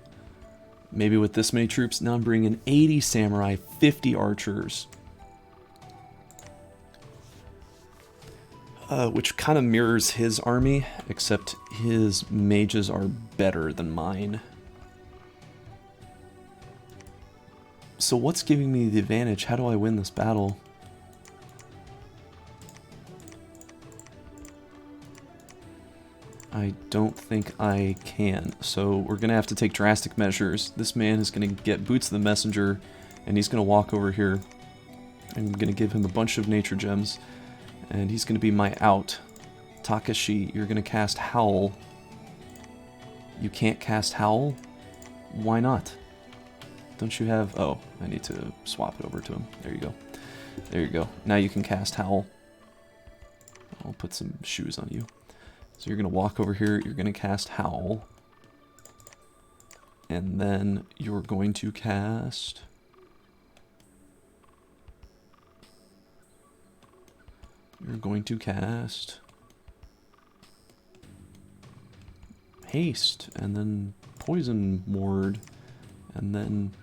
Maybe with this many troops. Now I'm bringing 80 samurai, 50 archers. Which kind of mirrors his army, except his mages are better than mine. So what's giving me the advantage? How do I win this battle? I don't think I can. So we're going to have to take drastic measures. This man is going to get Boots the Messenger, and he's going to walk over here. I'm going to give him a bunch of nature gems, and he's going to be my out. Takashi, you're going to cast Howl. You can't cast Howl? Why not? Don't you have... Oh, I need to swap it over to him. There you go. There you go. Now you can cast Howl. I'll put some shoes on you. So you're going to walk over here, you're going to cast Howl. And then you're going to cast... You're going to cast... Haste, and then Poison Ward, and then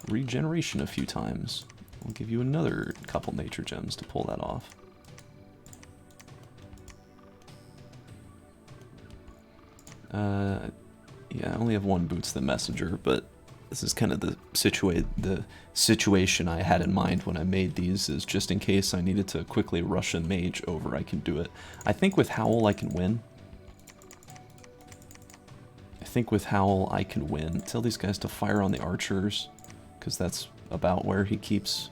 Regeneration a few times. I'll give you another couple nature gems to pull that off. Yeah, I only have one Boots the Messenger, but this is kind of the situation I had in mind when I made these, is just in case I needed to quickly rush a mage over, I can do it. I think with Howl I can win. Tell these guys to fire on the archers, because that's about where he keeps...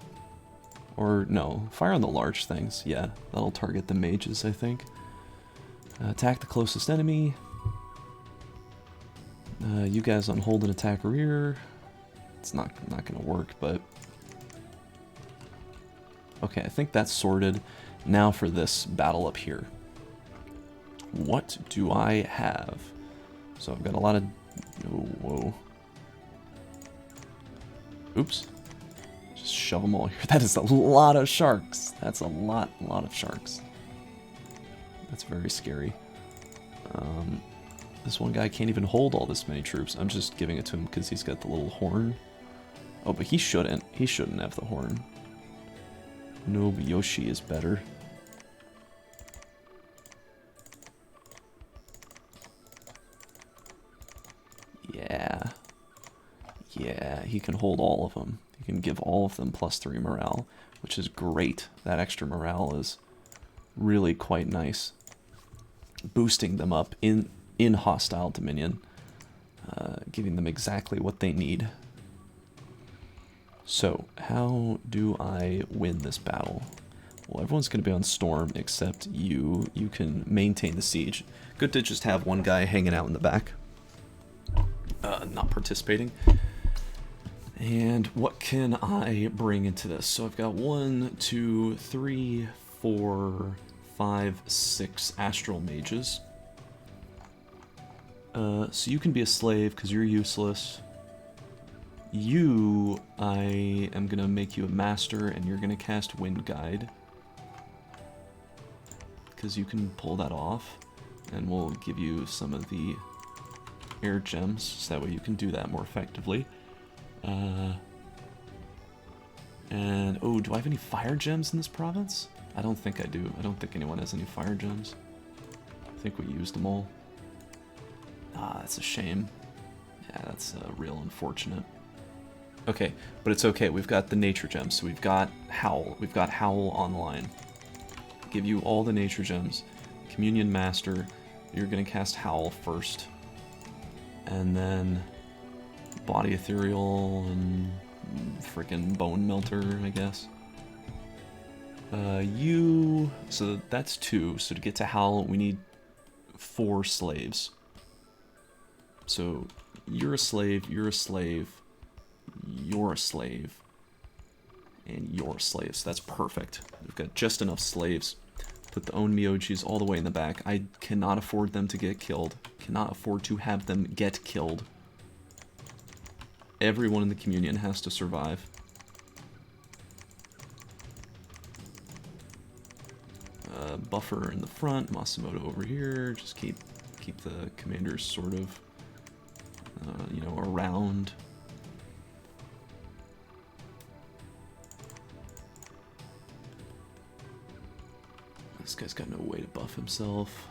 Or, no, fire on the large things. Yeah, that'll target the mages, I think. Attack the closest enemy. You guys on hold and attack rear. It's not gonna work, but... Okay, I think that's sorted. Now for this battle up here. What do I have? So I've got a lot of... Oh, whoa. Oops. Just shove them all here. That is a lot of sharks. That's a lot of sharks. That's very scary. This one guy can't even hold all this many troops. I'm just giving it to him because he's got the little horn. Oh, but he shouldn't. He shouldn't have the horn. Nobuyoshi is better. he can hold all of them. He can give all of them +3 morale, which is great. That extra morale is really quite nice. Boosting them up in hostile dominion, giving them exactly what they need. So, how do I win this battle? Well, everyone's going to be on storm except you. You can maintain the siege. Good to just have one guy hanging out in the back, not participating. And what can I bring into this? So I've got 1, 2, 3, 4, 5, 6 astral mages. So you can be a slave because you're useless. I am going to make you a master, and you're going to cast Wind Guide. Because you can pull that off. And we'll give you some of the air gems, so that way you can do that more effectively. And, oh, do I have any fire gems in this province? I don't think I do. I don't think anyone has any fire gems. I think we used them all. Ah, that's a shame. Yeah, that's real unfortunate. Okay, but it's okay. We've got the nature gems. So we've got Howl. We've got Howl online. Give you all the nature gems. Communion Master. You're going to cast Howl first. And then Body Ethereal and freaking Bone Melter, I guess. So that's 2. So to get to Howl, we need 4 slaves. So you're a slave, you're a slave, you're a slave, and you're a slave. So that's perfect. We've got just enough slaves. Put the own Miojis all the way in the back. I cannot afford them to get killed. Cannot afford to have them get killed. Everyone in the communion has to survive. Buffer in the front, Masamoto over here. Just keep the commanders sort of, you know, around. This guy's got no way to buff himself.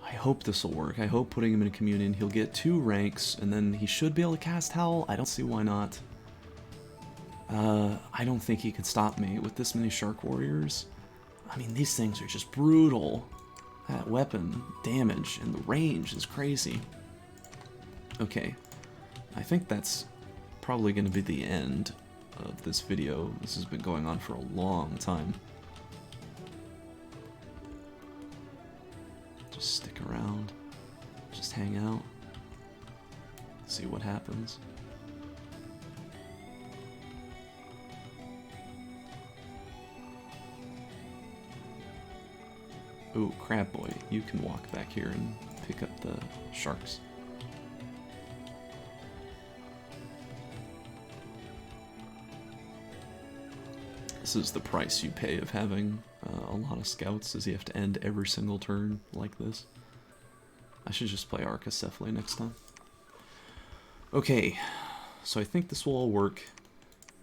I hope this will work. I hope putting him in a communion, he'll get 2 ranks, and then he should be able to cast Howl. I don't see why not. I don't think he can stop me with this many Shark Warriors. I mean, these things are just brutal. That weapon damage and the range is crazy. Okay, I think that's probably going to be the end of this video. This has been going on for a long time. Just stick around, just hang out, see what happens. Ooh, Crab Boy, you can walk back here and pick up the sharks. This is the price you pay of having a lot of scouts, is you have to end every single turn like this. I should just play Archacephaly next time. Okay, so I think this will all work.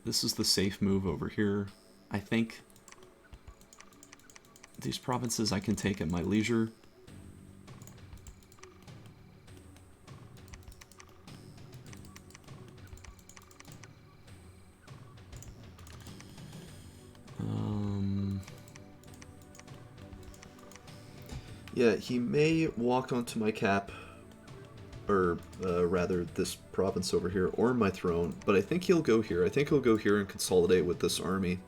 This is the safe move over here. I think these provinces I can take at my leisure. Yeah, he may walk onto my cap, or rather this province over here, or my throne, but I think he'll go here. I think he'll go here and consolidate with this army,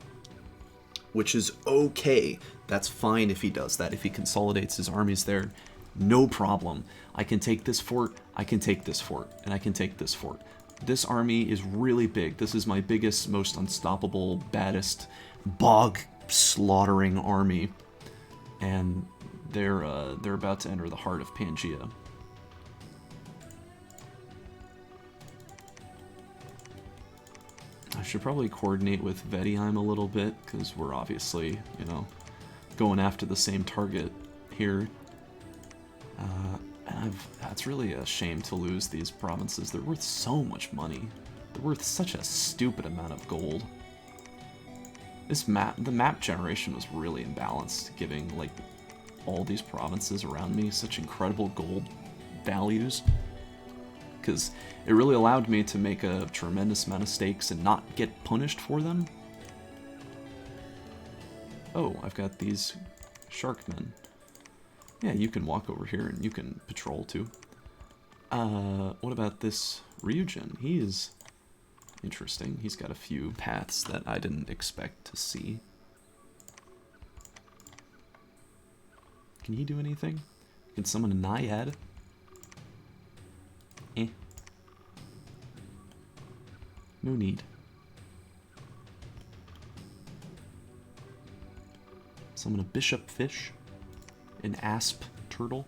which is okay. That's fine if he does that. If he consolidates his armies there, no problem. I can take this fort, I can take this fort, and I can take this fort. This army is really big. This is my biggest, most unstoppable, baddest, bog-slaughtering army. And they're about to enter the heart of Pangaea. I should probably coordinate with Vetiheim a little bit, because we're obviously, you know, going after the same target here. And it's really a shame to lose these provinces. They're worth so much money. They're worth such a stupid amount of gold. The map generation was really imbalanced, giving, like, all these provinces around me such incredible gold values. because it really allowed me to make a tremendous amount of stakes and not get punished for them. Oh, I've got these sharkmen. Yeah, you can walk over here and you can patrol too. What about this Ryujin? He is interesting. He's got a few paths that I didn't expect to see. Can he do anything? Can summon a Naiad? Eh. No need. Summon a bishop fish. An asp turtle.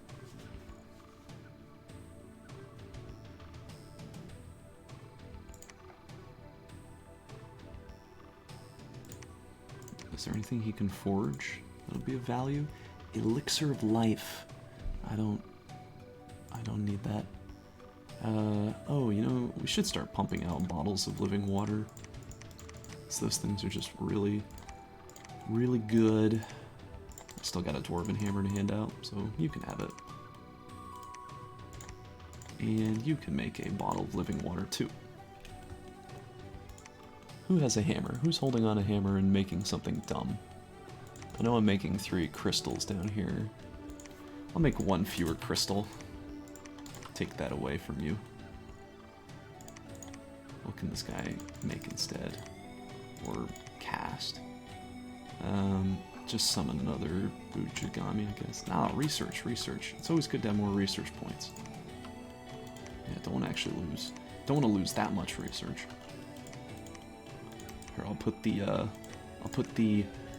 Is there anything he can forge that'll be of value? Elixir of life. I don't need that. Oh, you know, we should start pumping out bottles of living water. So those things are just really, really good. I still got a dwarven hammer to hand out, so you can have it. And you can make a bottle of living water too. Who has a hammer? Who's holding on a hammer and making something dumb? I know I'm making 3 crystals down here. I'll make 1 fewer crystal. Take that away from you. What can this guy make instead? Or cast? Just summon another Bujigami, I guess. Nah, research. It's always good to have more research points. Yeah, don't want to actually lose. Don't want to lose that much research. Here, I'll put the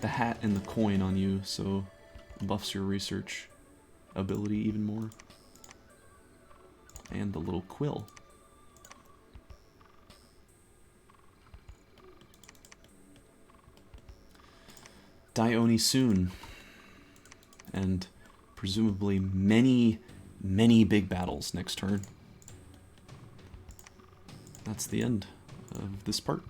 hat and the coin on you, so it buffs your research ability even more. And the little quill. Die Oni soon. And presumably many, many big battles next turn. That's the end of this part.